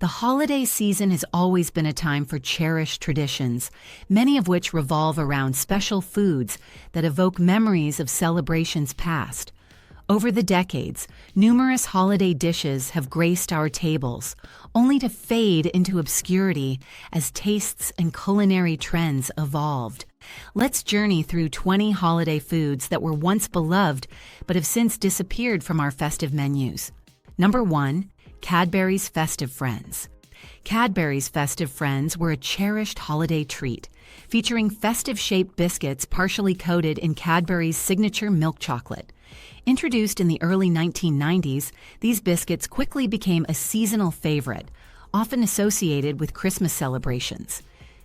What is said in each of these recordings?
The holiday season has always been a time for cherished traditions, many of which revolve around special foods that evoke memories of celebrations past. Over the decades, numerous holiday dishes have graced our tables, only to fade into obscurity as tastes and culinary trends evolved. Let's journey through 20 holiday foods that were once beloved but have since disappeared from our festive menus. Number 1. Cadbury's Festive Friends. Cadbury's Festive Friends were a cherished holiday treat, featuring festive-shaped biscuits partially coated in Cadbury's signature milk chocolate. Introduced in the early 1990s, these biscuits quickly became a seasonal favorite, often associated with Christmas celebrations.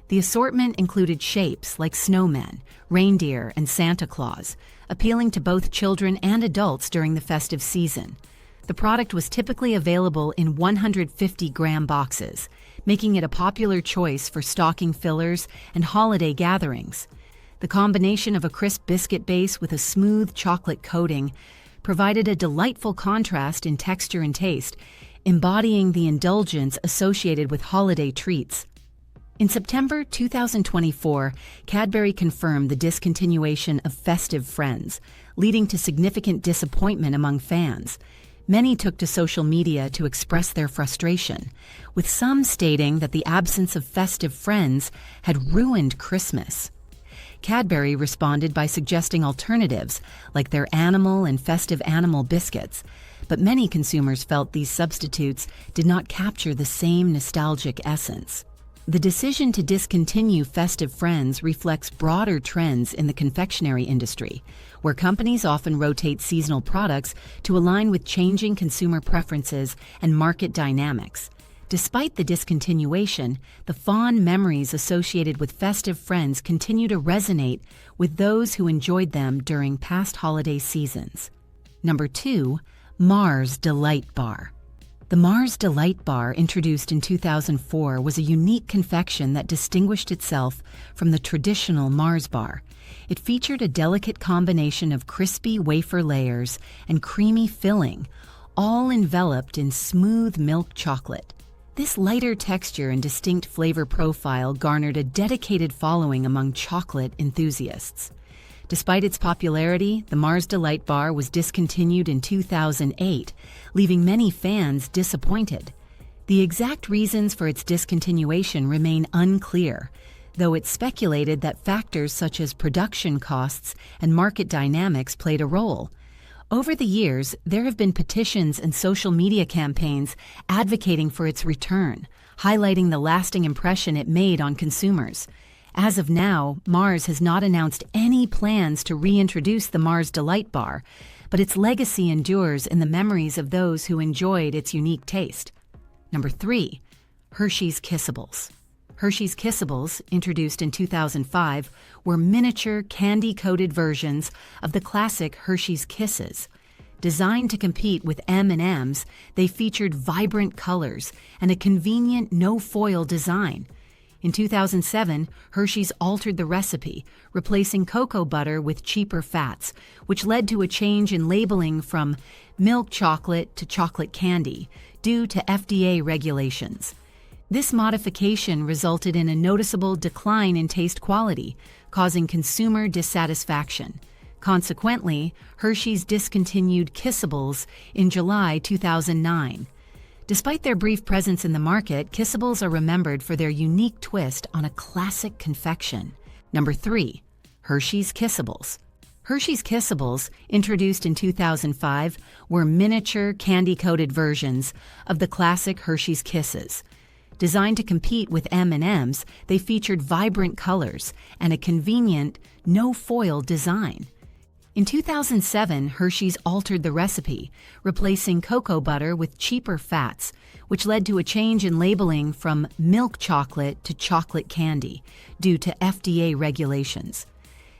The assortment included shapes like snowmen, reindeer, and Santa Claus, appealing to both children and adults during the festive season. The product was typically available in 150-gram boxes, making it a popular choice for stocking fillers and holiday gatherings. The combination of a crisp biscuit base with a smooth chocolate coating provided a delightful contrast in texture and taste, embodying the indulgence associated with holiday treats. In September 2024, Cadbury confirmed the discontinuation of Festive Friends, leading to significant disappointment among fans. Many took to social media to express their frustration, with some stating that the absence of Festive Friends had ruined Christmas. Cadbury responded by suggesting alternatives, like their animal and festive animal biscuits, but many consumers felt these substitutes did not capture the same nostalgic essence. The decision to discontinue Festive Friends reflects broader trends in the confectionery industry, where companies often rotate seasonal products to align with changing consumer preferences and market dynamics. Despite the discontinuation, the fond memories associated with Festive Friends continue to resonate with those who enjoyed them during past holiday seasons. Number 2. Mars Delight Bar. The Mars Delight Bar, introduced in 2004, was a unique confection that distinguished itself from the traditional Mars bar. It featured a delicate combination of crispy wafer layers and creamy filling, all enveloped in smooth milk chocolate. This lighter texture and distinct flavor profile garnered a dedicated following among chocolate enthusiasts. Despite its popularity, the Mars Delight Bar was discontinued in 2008, leaving many fans disappointed. The exact reasons for its discontinuation remain unclear, though it's speculated that factors such as production costs and market dynamics played a role. Over the years, there have been petitions and social media campaigns advocating for its return, highlighting the lasting impression it made on consumers. As of now, Mars has not announced any plans to reintroduce the Mars Delight Bar, but its legacy endures in the memories of those who enjoyed its unique taste. Number 3. Hersheys Kissables. Hersheys Kissables, introduced in 2005, were miniature candy-coated versions of the classic Hershey's Kisses. Designed to compete with M&Ms, they featured vibrant colors and a convenient no-foil design. In 2007, Hershey's altered the recipe, replacing cocoa butter with cheaper fats, which led to a change in labeling from milk chocolate to chocolate candy, due to FDA regulations. This modification resulted in a noticeable decline in taste quality, causing consumer dissatisfaction. Consequently, Hershey's discontinued Kissables in July 2009. Despite their brief presence in the market, Kissables are remembered for their unique twist on a classic confection. Number 3. Hersheys Kissables. Hersheys Kissables, introduced in 2005, were miniature candy-coated versions of the classic Hershey's Kisses. Designed to compete with M&Ms, they featured vibrant colors and a convenient, no-foil design. In 2007, Hershey's altered the recipe, replacing cocoa butter with cheaper fats, which led to a change in labeling from milk chocolate to chocolate candy, due to FDA regulations.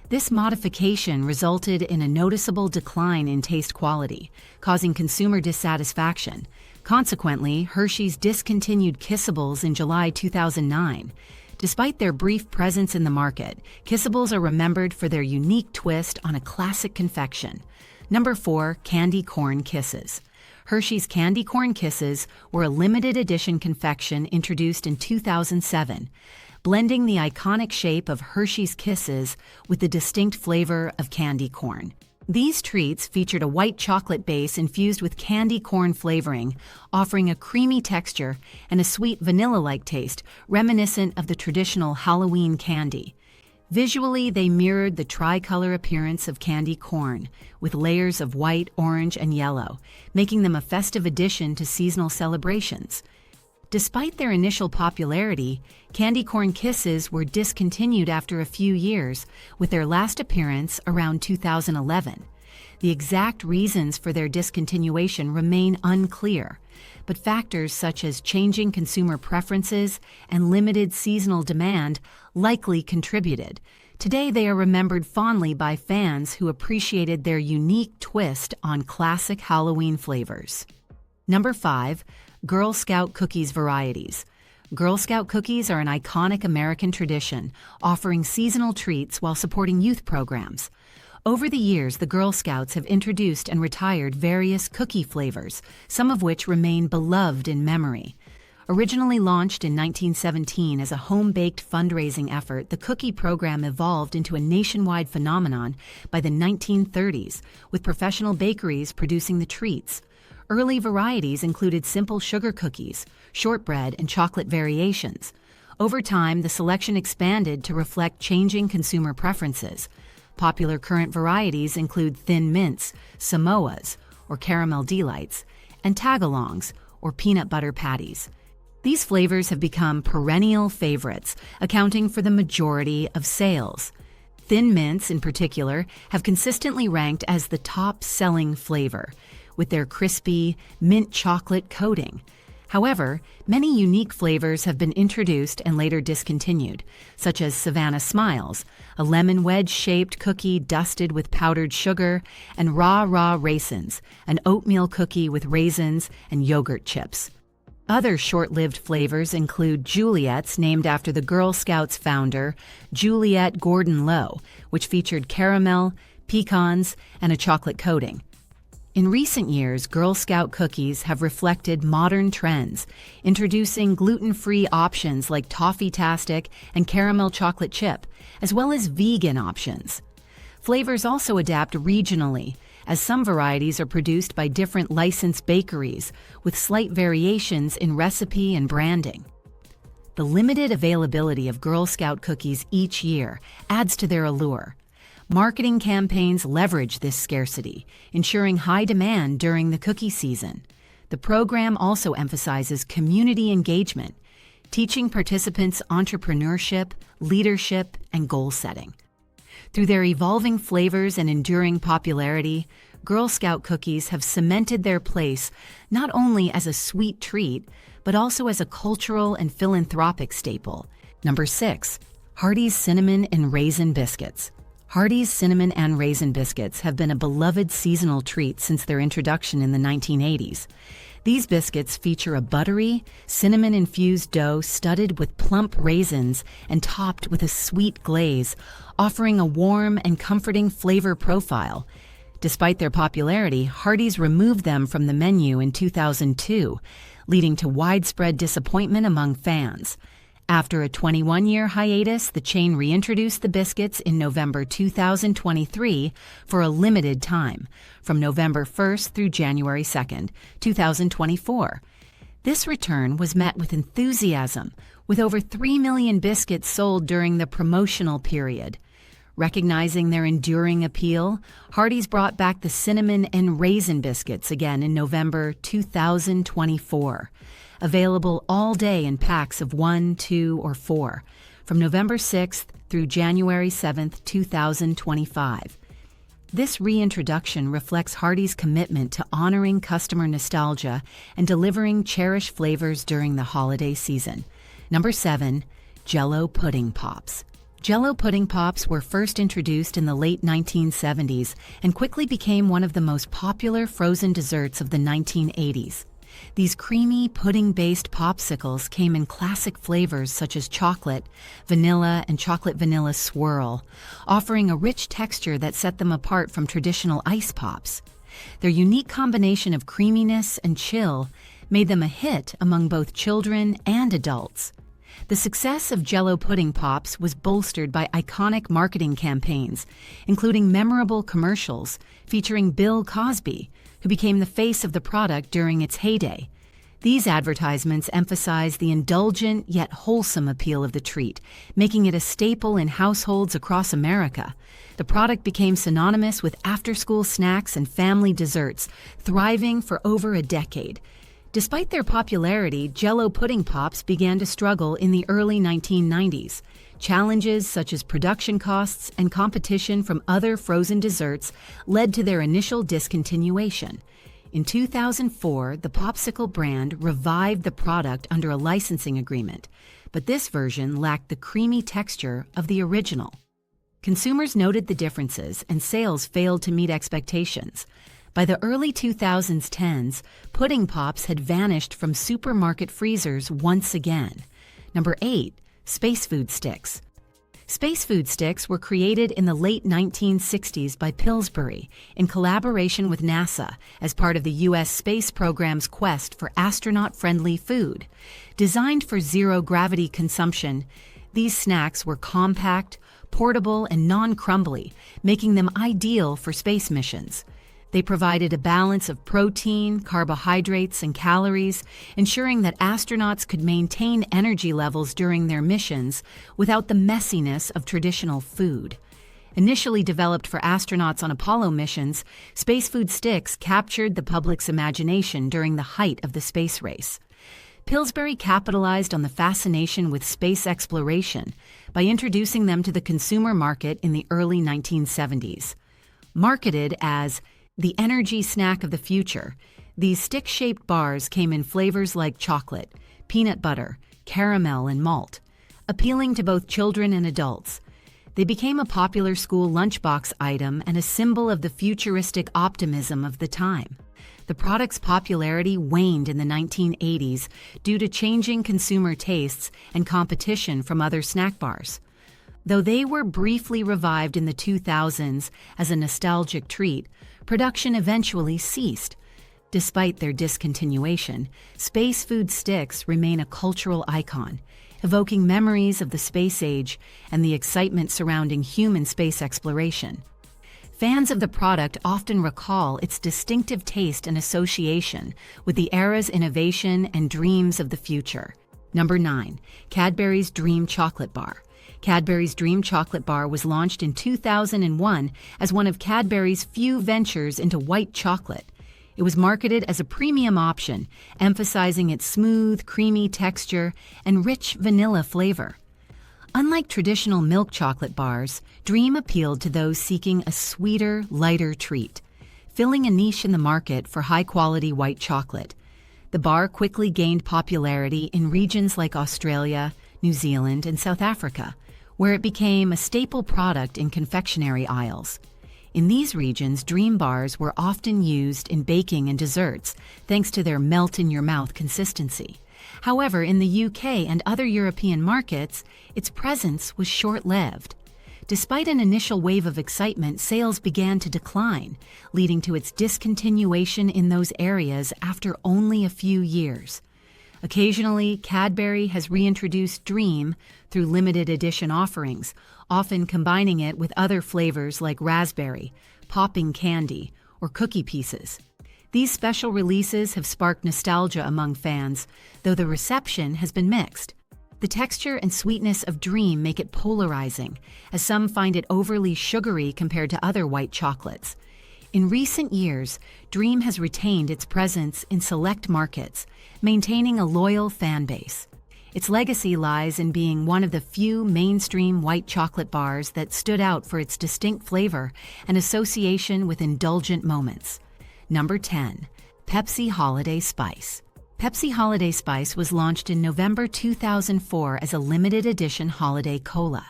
This modification resulted in a noticeable decline in taste quality, causing consumer dissatisfaction. Consequently, Hershey's discontinued Kissables in July 2009. Despite their brief presence in the market, Kissables are remembered for their unique twist on a classic confection. Number 4. Candy Corn Kisses. Hershey's Candy Corn Kisses were a limited edition confection introduced in 2007, blending the iconic shape of Hershey's Kisses with the distinct flavor of candy corn. These treats featured a white chocolate base infused with candy corn flavoring, offering a creamy texture and a sweet vanilla-like taste reminiscent of the traditional Halloween candy. Visually, they mirrored the tricolor appearance of candy corn, with layers of white, orange, and yellow, making them a festive addition to seasonal celebrations. Despite their initial popularity, Candy Corn Kisses were discontinued after a few years, with their last appearance around 2011. The exact reasons for their discontinuation remain unclear, but factors such as changing consumer preferences and limited seasonal demand likely contributed. Today, they are remembered fondly by fans who appreciated their unique twist on classic Halloween flavors. Number 5. Girl Scout Cookies Varieties. Girl Scout cookies are an iconic American tradition, offering seasonal treats while supporting youth programs. Over the years, the Girl Scouts have introduced and retired various cookie flavors, some of which remain beloved in memory. Originally launched in 1917 as a home-baked fundraising effort, the cookie program evolved into a nationwide phenomenon by the 1930s, with professional bakeries producing the treats. Early varieties included simple sugar cookies, shortbread, and chocolate variations. Over time, the selection expanded to reflect changing consumer preferences. Popular current varieties include Thin Mints, Samoas, or Caramel Delights, and Tagalongs, or Peanut Butter Patties. These flavors have become perennial favorites, accounting for the majority of sales. Thin Mints, in particular, have consistently ranked as the top-selling flavor, with their crispy, mint chocolate coating. However, many unique flavors have been introduced and later discontinued, such as Savannah Smiles, a lemon wedge-shaped cookie dusted with powdered sugar, and Raw Raisins, an oatmeal cookie with raisins and yogurt chips. Other short-lived flavors include Juliet's, named after the Girl Scouts founder, Juliet Gordon Low, which featured caramel, pecans, and a chocolate coating. In recent years, Girl Scout cookies have reflected modern trends, introducing gluten-free options like Toffee-tastic and caramel chocolate chip, as well as vegan options. Flavors also adapt regionally, as some varieties are produced by different licensed bakeries, with slight variations in recipe and branding. The limited availability of Girl Scout cookies each year adds to their allure. Marketing campaigns leverage this scarcity, ensuring high demand during the cookie season. The program also emphasizes community engagement, teaching participants entrepreneurship, leadership, and goal setting. Through their evolving flavors and enduring popularity, Girl Scout cookies have cemented their place not only as a sweet treat, but also as a cultural and philanthropic staple. Number 6. Hardee's Cinnamon and Raisin Biscuits. Hardee's Cinnamon and Raisin Biscuits have been a beloved seasonal treat since their introduction in the 1980s. These biscuits feature a buttery, cinnamon-infused dough studded with plump raisins and topped with a sweet glaze, offering a warm and comforting flavor profile. Despite their popularity, Hardee's removed them from the menu in 2002, leading to widespread disappointment among fans. After a 21-year hiatus, the chain reintroduced the biscuits in November 2023 for a limited time, from November 1st through January 2nd, 2024. This return was met with enthusiasm, with over 3 million biscuits sold during the promotional period. Recognizing their enduring appeal, Hardee's brought back the cinnamon and raisin biscuits again in November 2024. Available all day in packs of 1, 2, or 4, from November 6th through January 7th, 2025. This reintroduction reflects Hardee's commitment to honoring customer nostalgia and delivering cherished flavors during the holiday season. Number 7. Jell-O Pudding Pops. Jell-O Pudding Pops were first introduced in the late 1970s and quickly became one of the most popular frozen desserts of the 1980s. These creamy, pudding-based popsicles came in classic flavors such as chocolate, vanilla, and chocolate vanilla swirl, offering a rich texture that set them apart from traditional ice pops. Their unique combination of creaminess and chill made them a hit among both children and adults. The success of Jell-O pudding pops was bolstered by iconic marketing campaigns, including memorable commercials featuring Bill Cosby, who became the face of the product during its heyday. These advertisements emphasize the indulgent yet wholesome appeal of the treat, making it a staple in households across America. The product became synonymous with after-school snacks and family desserts, thriving for over a decade. Despite their popularity, Jell-O pudding pops began to struggle in the early 1990s. Challenges such as production costs and competition from other frozen desserts led to their initial discontinuation. In 2004, the Popsicle brand revived the product under a licensing agreement, but this version lacked the creamy texture of the original. Consumers noted the differences, and sales failed to meet expectations. By the early 2010s, pudding pops had vanished from supermarket freezers once again. Number 8. Space Food Sticks. Space Food Sticks were created in the late 1960s by Pillsbury in collaboration with NASA as part of the U.S. space program's quest for astronaut-friendly food. Designed for zero-gravity consumption, these snacks were compact, portable, and non-crumbly, making them ideal for space missions. They provided a balance of protein, carbohydrates, and calories, ensuring that astronauts could maintain energy levels during their missions without the messiness of traditional food. Initially developed for astronauts on Apollo missions, Space Food Sticks captured the public's imagination during the height of the space race. Pillsbury capitalized on the fascination with space exploration by introducing them to the consumer market in the early 1970s. Marketed as the energy snack of the future, these stick-shaped bars came in flavors like chocolate, peanut butter, caramel, and malt, appealing to both children and adults. They became a popular school lunchbox item and a symbol of the futuristic optimism of the time. The product's popularity waned in the 1980s due to changing consumer tastes and competition from other snack bars. Though they were briefly revived in the 2000s as a nostalgic treat, production eventually ceased. Despite their discontinuation, Space Food Sticks remain a cultural icon, evoking memories of the space age and the excitement surrounding human space exploration. Fans of the product often recall its distinctive taste and association with the era's innovation and dreams of the future. Number 9. Cadbury's Dream Chocolate Bar. Cadbury's Dream Chocolate Bar was launched in 2001 as one of Cadbury's few ventures into white chocolate. It was marketed as a premium option, emphasizing its smooth, creamy texture and rich vanilla flavor. Unlike traditional milk chocolate bars, Dream appealed to those seeking a sweeter, lighter treat, filling a niche in the market for high-quality white chocolate. The bar quickly gained popularity in regions like Australia, New Zealand, and South Africa, where it became a staple product in confectionery aisles. In these regions, Dream bars were often used in baking and desserts, thanks to their melt-in-your-mouth consistency. However, in the UK and other European markets, its presence was short-lived. Despite an initial wave of excitement, sales began to decline, leading to its discontinuation in those areas after only a few years. Occasionally, Cadbury has reintroduced Dream through limited edition offerings, often combining it with other flavors like raspberry, popping candy, or cookie pieces. These special releases have sparked nostalgia among fans, though the reception has been mixed. The texture and sweetness of Dream make it polarizing, as some find it overly sugary compared to other white chocolates. In recent years, Dream has retained its presence in select markets, maintaining a loyal fan base. Its legacy lies in being one of the few mainstream white chocolate bars that stood out for its distinct flavor and association with indulgent moments. Number 10. Pepsi Holiday Spice. Pepsi Holiday Spice was launched in November 2004 as a limited edition holiday cola,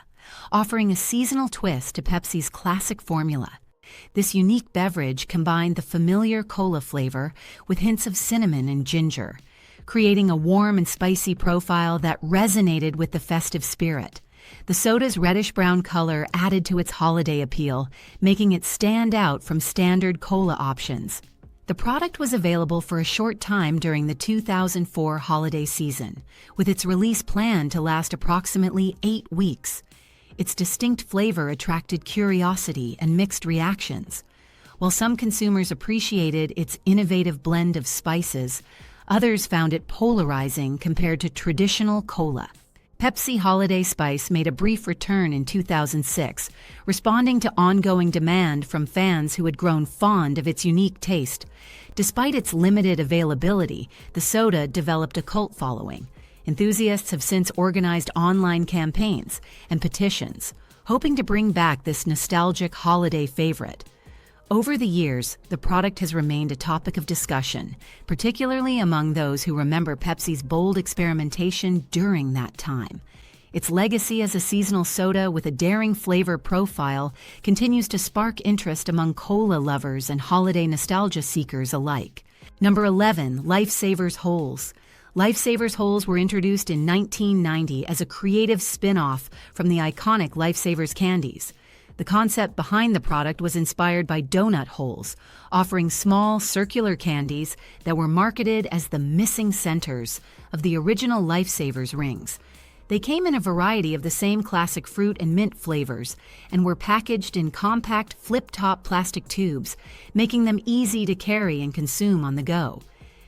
offering a seasonal twist to Pepsi's classic formula. This unique beverage combined the familiar cola flavor with hints of cinnamon and ginger, creating a warm and spicy profile that resonated with the festive spirit. The soda's reddish-brown color added to its holiday appeal, making it stand out from standard cola options. The product was available for a short time during the 2004 holiday season, with its release planned to last approximately 8 weeks. Its distinct flavor attracted curiosity and mixed reactions. While some consumers appreciated its innovative blend of spices, others found it polarizing compared to traditional cola. Pepsi Holiday Spice made a brief return in 2006, responding to ongoing demand from fans who had grown fond of its unique taste. Despite its limited availability, the soda developed a cult following. Enthusiasts have since organized online campaigns and petitions, hoping to bring back this nostalgic holiday favorite. Over the years, the product has remained a topic of discussion, particularly among those who remember Pepsi's bold experimentation during that time. Its legacy as a seasonal soda with a daring flavor profile continues to spark interest among cola lovers and holiday nostalgia seekers alike. Number 11. Lifesavers Holes. Lifesavers Holes were introduced in 1990 as a creative spin-off from the iconic Lifesavers candies. The concept behind the product was inspired by donut holes, offering small circular candies that were marketed as the missing centers of the original Lifesavers rings. They came in a variety of the same classic fruit and mint flavors and were packaged in compact flip-top plastic tubes, making them easy to carry and consume on the go.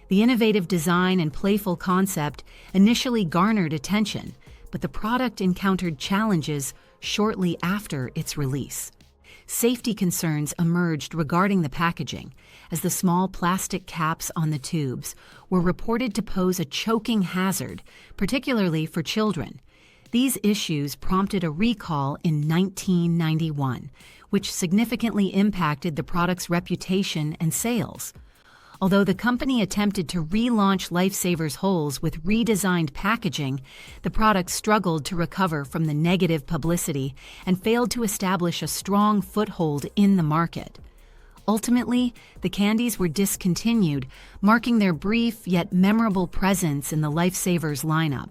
The innovative design and playful concept initially garnered attention, but the product encountered challenges shortly after its release. Safety concerns emerged regarding the packaging, as the small plastic caps on the tubes were reported to pose a choking hazard, particularly for children. These issues prompted a recall in 1991, which significantly impacted the product's reputation and sales. Although the company attempted to relaunch Lifesavers Holes with redesigned packaging, the product struggled to recover from the negative publicity and failed to establish a strong foothold in the market. Ultimately, the candies were discontinued, marking their brief yet memorable presence in the Lifesavers lineup.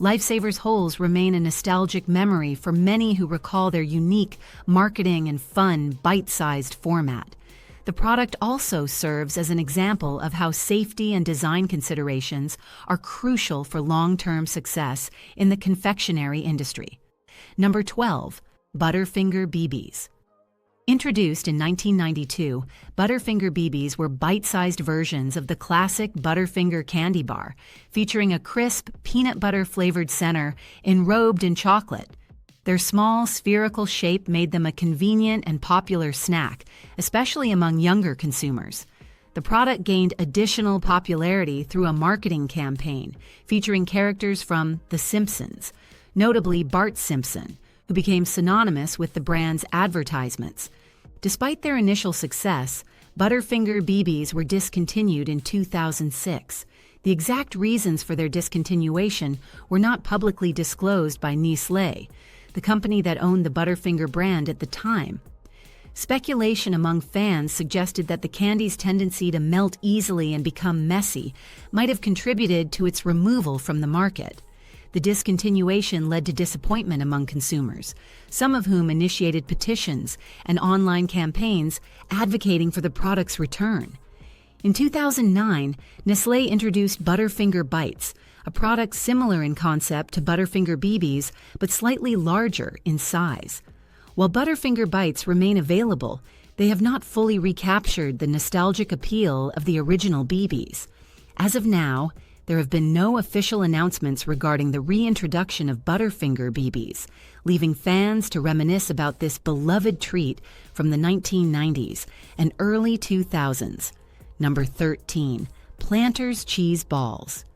Lifesavers Holes remain a nostalgic memory for many who recall their unique marketing and fun, bite-sized format. The product also serves as an example of how safety and design considerations are crucial for long-term success in the confectionery industry. Number 12. Butterfinger BBs. Introduced in 1992, Butterfinger BBs were bite-sized versions of the classic Butterfinger candy bar, featuring a crisp, peanut butter-flavored center enrobed in chocolate. Their small, spherical shape made them a convenient and popular snack, especially among younger consumers. The product gained additional popularity through a marketing campaign featuring characters from The Simpsons, notably Bart Simpson, who became synonymous with the brand's advertisements. Despite their initial success, Butterfinger BBs were discontinued in 2006. The exact reasons for their discontinuation were not publicly disclosed by Nestlé, the company that owned the Butterfinger brand at the time. Speculation among fans suggested that the candy's tendency to melt easily and become messy might have contributed to its removal from the market. The discontinuation led to disappointment among consumers, some of whom initiated petitions and online campaigns advocating for the product's return. In 2009, Nestlé introduced Butterfinger Bites, a product similar in concept to Butterfinger BBs but slightly larger in size. While Butterfinger Bites remain available, they have not fully recaptured the nostalgic appeal of the original BBs. As of now, there have been no official announcements regarding the reintroduction of Butterfinger BBs, leaving fans to reminisce about this beloved treat from the 1990s and early 2000s. Number 13. Planters Cheez Balls.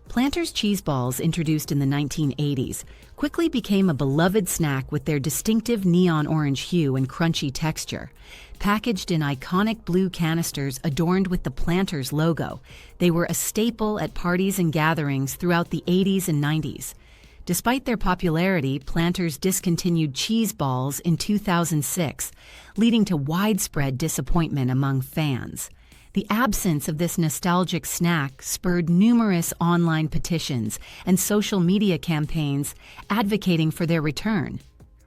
Planters Cheez Balls, introduced in the 1980s, quickly became a beloved snack with their distinctive neon orange hue and crunchy texture. Packaged in iconic blue canisters adorned with the Planters logo, they were a staple at parties and gatherings throughout the 80s and 90s. Despite their popularity, Planters discontinued Cheez Balls in 2006, leading to widespread disappointment among fans. The absence of this nostalgic snack spurred numerous online petitions and social media campaigns advocating for their return.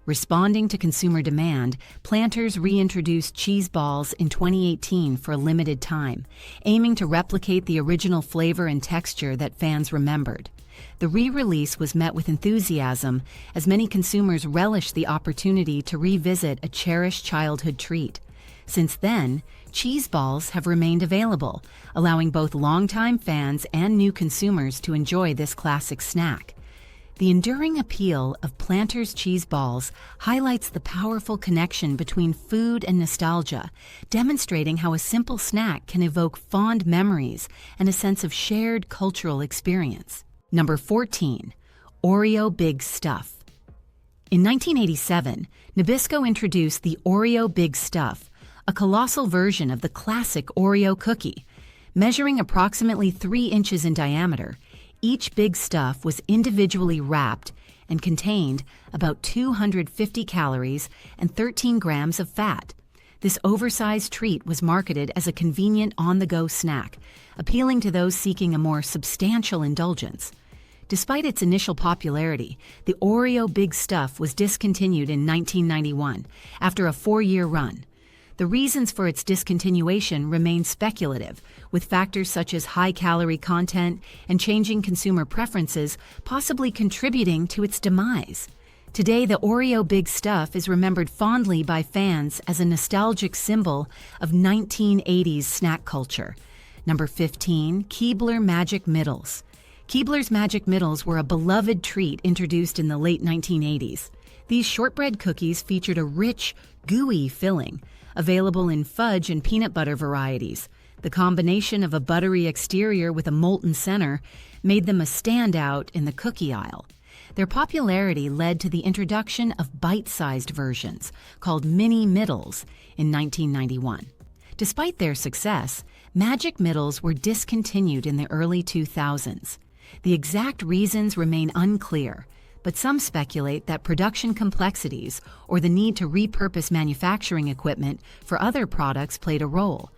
Responding to consumer demand, Planters reintroduced cheese balls in 2018 for a limited time, aiming to replicate the original flavor and texture that fans remembered. The re-release was met with enthusiasm, as many consumers relished the opportunity to revisit a cherished childhood treat. Since then, cheese balls have remained available, allowing both longtime fans and new consumers to enjoy this classic snack. The enduring appeal of Planters Cheez Balls highlights the powerful connection between food and nostalgia, demonstrating how a simple snack can evoke fond memories and a sense of shared cultural experience. Number 14. Oreo Big Stuff. In 1987, Nabisco introduced the Oreo Big Stuff, a colossal version of the classic Oreo cookie. Measuring approximately 3 inches in diameter, each Big Stuff was individually wrapped and contained about 250 calories and 13 grams of fat. This oversized treat was marketed as a convenient on-the-go snack, appealing to those seeking a more substantial indulgence. Despite its initial popularity, the Oreo Big Stuff was discontinued in 1991 after a 4-year run. The reasons for its discontinuation remain speculative, with factors such as high calorie content and changing consumer preferences possibly contributing to its demise. Today, the Oreo Big Stuff is remembered fondly by fans as a nostalgic symbol of 1980s snack culture. Number 15. Keebler Magic Middles. Keebler's Magic Middles were a beloved treat introduced in the late 1980s. These shortbread cookies featured a rich, gooey filling, available in fudge and peanut butter varieties. The combination of a buttery exterior with a molten center made them a standout in the cookie aisle. Their popularity led to the introduction of bite-sized versions, called Mini Middles, in 1991. Despite their success, Magic Middles were discontinued in the early 2000s. The exact reasons remain unclear, but some speculate that production complexities or the need to repurpose manufacturing equipment for other products played a role.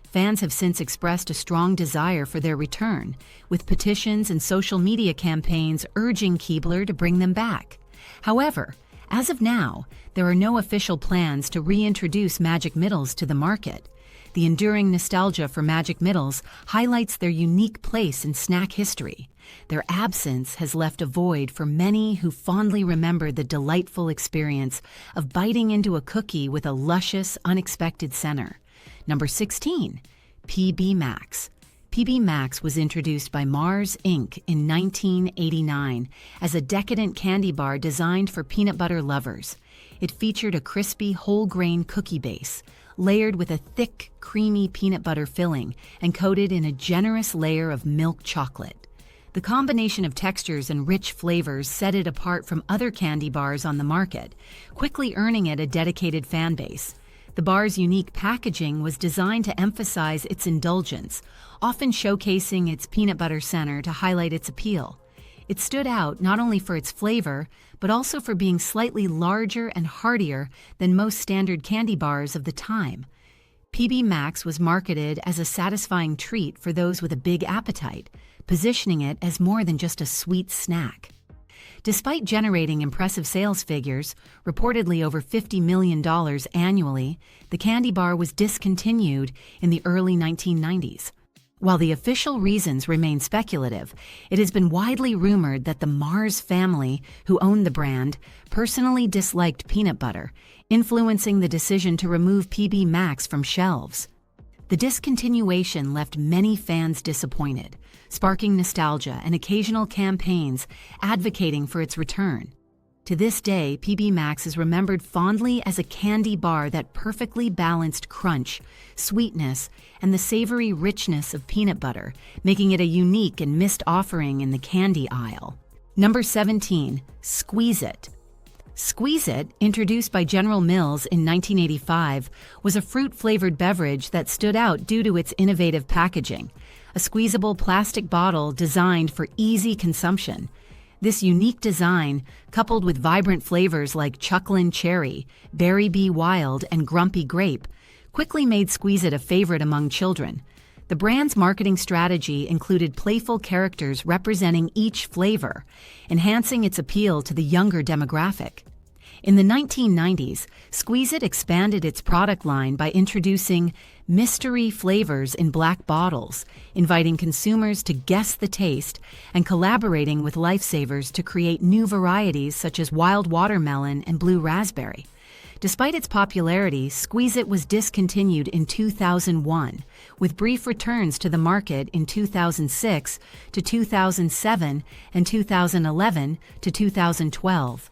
Fans have since expressed a strong desire for their return, with petitions and social media campaigns urging Keebler to bring them back. However, as of now, there are no official plans to reintroduce Magic Middles to the market. The enduring nostalgia for Magic Middles highlights their unique place in snack history. Their absence has left a void for many who fondly remember the delightful experience of biting into a cookie with a luscious, unexpected center. Number 16. PB Max. PB Max was introduced by Mars Inc. in 1989 as a decadent candy bar designed for peanut butter lovers. It featured a crispy whole-grain cookie base, layered with a thick, creamy peanut butter filling and coated in a generous layer of milk chocolate. The combination of textures and rich flavors set it apart from other candy bars on the market, quickly earning it a dedicated fan base. The bar's unique packaging was designed to emphasize its indulgence, often showcasing its peanut butter center to highlight its appeal. It stood out not only for its flavor, but also for being slightly larger and heartier than most standard candy bars of the time. PB Max was marketed as a satisfying treat for those with a big appetite, positioning it as more than just a sweet snack. Despite generating impressive sales figures, reportedly over $50 million annually, the candy bar was discontinued in the early 1990s. While the official reasons remain speculative, it has been widely rumored that the Mars family, who owned the brand, personally disliked peanut butter, influencing the decision to remove PB Max from shelves. The discontinuation left many fans disappointed, sparking nostalgia and occasional campaigns advocating for its return. To this day, PB Max is remembered fondly as a candy bar that perfectly balanced crunch, sweetness, and the savory richness of peanut butter, making it a unique and missed offering in the candy aisle. Number 17. Squeeze-It. Squeeze-It, introduced by General Mills in 1985, was a fruit-flavored beverage that stood out due to its innovative packaging, a squeezable plastic bottle designed for easy consumption. This unique design, coupled with vibrant flavors like Chucklin Cherry, Berry Bee Wild, and Grumpy Grape, quickly made Squeeze-It a favorite among children. The brand's marketing strategy included playful characters representing each flavor, enhancing its appeal to the younger demographic. In the 1990s, Squeeze-It expanded its product line by introducing mystery flavors in black bottles, inviting consumers to guess the taste, and collaborating with Lifesavers to create new varieties such as wild watermelon and blue raspberry. Despite its popularity, Squeeze-It was discontinued in 2001, with brief returns to the market in 2006 to 2007 and 2011 to 2012.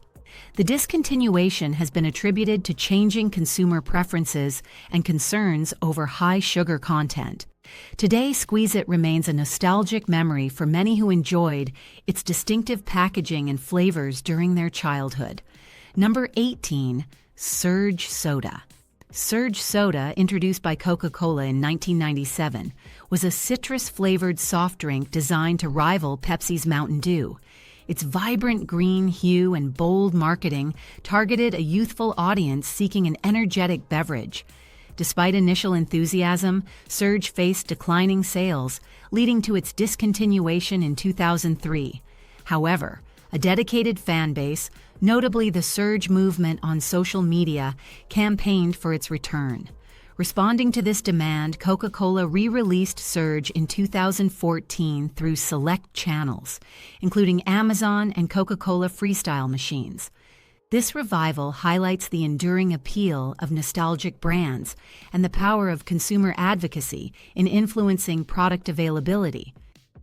The discontinuation has been attributed to changing consumer preferences and concerns over high sugar content. Today, Squeeze-It remains a nostalgic memory for many who enjoyed its distinctive packaging and flavors during their childhood. Number 18. Surge Soda. Surge Soda, introduced by Coca-Cola in 1997, was a citrus-flavored soft drink designed to rival Pepsi's Mountain Dew. Its vibrant green hue and bold marketing targeted a youthful audience seeking an energetic beverage. Despite initial enthusiasm, Surge faced declining sales, leading to its discontinuation in 2003. However, a dedicated fan base, notably the Surge movement on social media, campaigned for its return. Responding to this demand, Coca-Cola re-released Surge in 2014 through select channels, including Amazon and Coca-Cola Freestyle machines. This revival highlights the enduring appeal of nostalgic brands and the power of consumer advocacy in influencing product availability.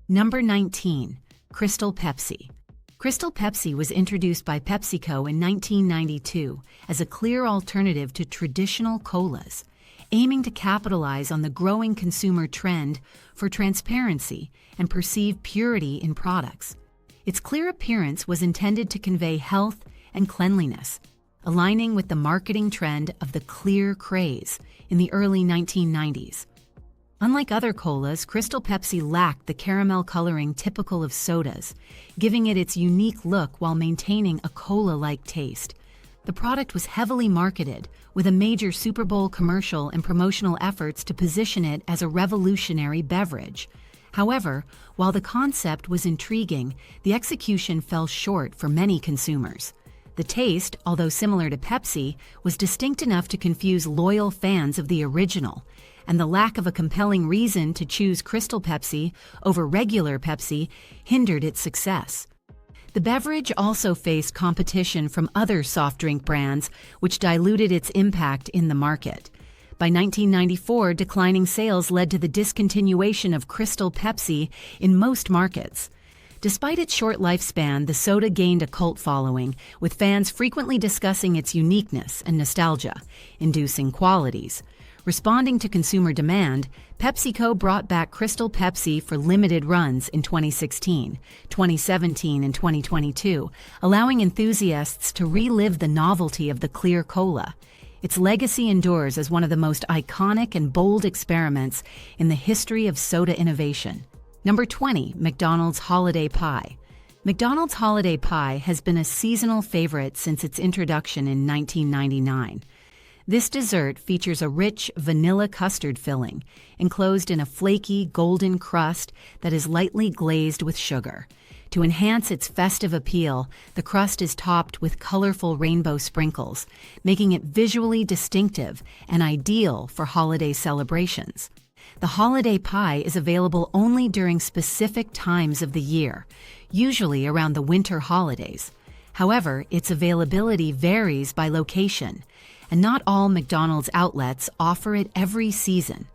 Number 19. Crystal Pepsi. Crystal Pepsi was introduced by PepsiCo in 1992 as a clear alternative to traditional colas, aiming to capitalize on the growing consumer trend for transparency and perceived purity in products. Its clear appearance was intended to convey health and cleanliness, aligning with the marketing trend of the clear craze in the early 1990s. Unlike other colas, Crystal Pepsi lacked the caramel coloring typical of sodas, giving it its unique look while maintaining a cola-like taste. The product was heavily marketed, with a major Super Bowl commercial and promotional efforts to position it as a revolutionary beverage. However, while the concept was intriguing, the execution fell short for many consumers. The taste, although similar to Pepsi, was distinct enough to confuse loyal fans of the original, and the lack of a compelling reason to choose Crystal Pepsi over regular Pepsi hindered its success. The beverage also faced competition from other soft drink brands, which diluted its impact in the market. By 1994, declining sales led to the discontinuation of Crystal Pepsi in most markets. Despite its short lifespan, the soda gained a cult following, with fans frequently discussing its uniqueness and nostalgia-inducing qualities. Responding to consumer demand, PepsiCo brought back Crystal Pepsi for limited runs in 2016, 2017, and 2022, allowing enthusiasts to relive the novelty of the clear cola. Its legacy endures as one of the most iconic and bold experiments in the history of soda innovation. Number 20. McDonald's Holiday Pie. McDonald's Holiday Pie has been a seasonal favorite since its introduction in 1999. This dessert features a rich vanilla custard filling, enclosed in a flaky golden crust that is lightly glazed with sugar. To enhance its festive appeal, the crust is topped with colorful rainbow sprinkles, making it visually distinctive and ideal for holiday celebrations. The holiday pie is available only during specific times of the year, usually around the winter holidays. However, its availability varies by location, and not all McDonald's outlets offer it every season.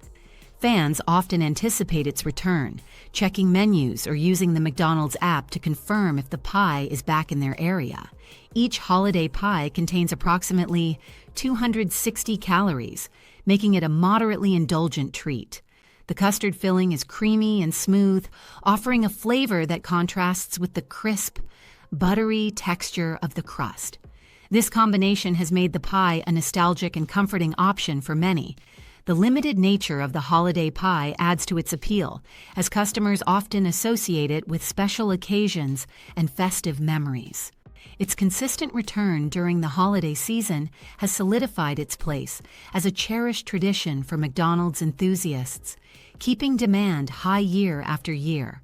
Fans often anticipate its return, checking menus or using the McDonald's app to confirm if the pie is back in their area. Each holiday pie contains approximately 260 calories, making it a moderately indulgent treat. The custard filling is creamy and smooth, offering a flavor that contrasts with the crisp, buttery texture of the crust. This combination has made the pie a nostalgic and comforting option for many. The limited nature of the holiday pie adds to its appeal, as customers often associate it with special occasions and festive memories. Its consistent return during the holiday season has solidified its place as a cherished tradition for McDonald's enthusiasts, keeping demand high year after year.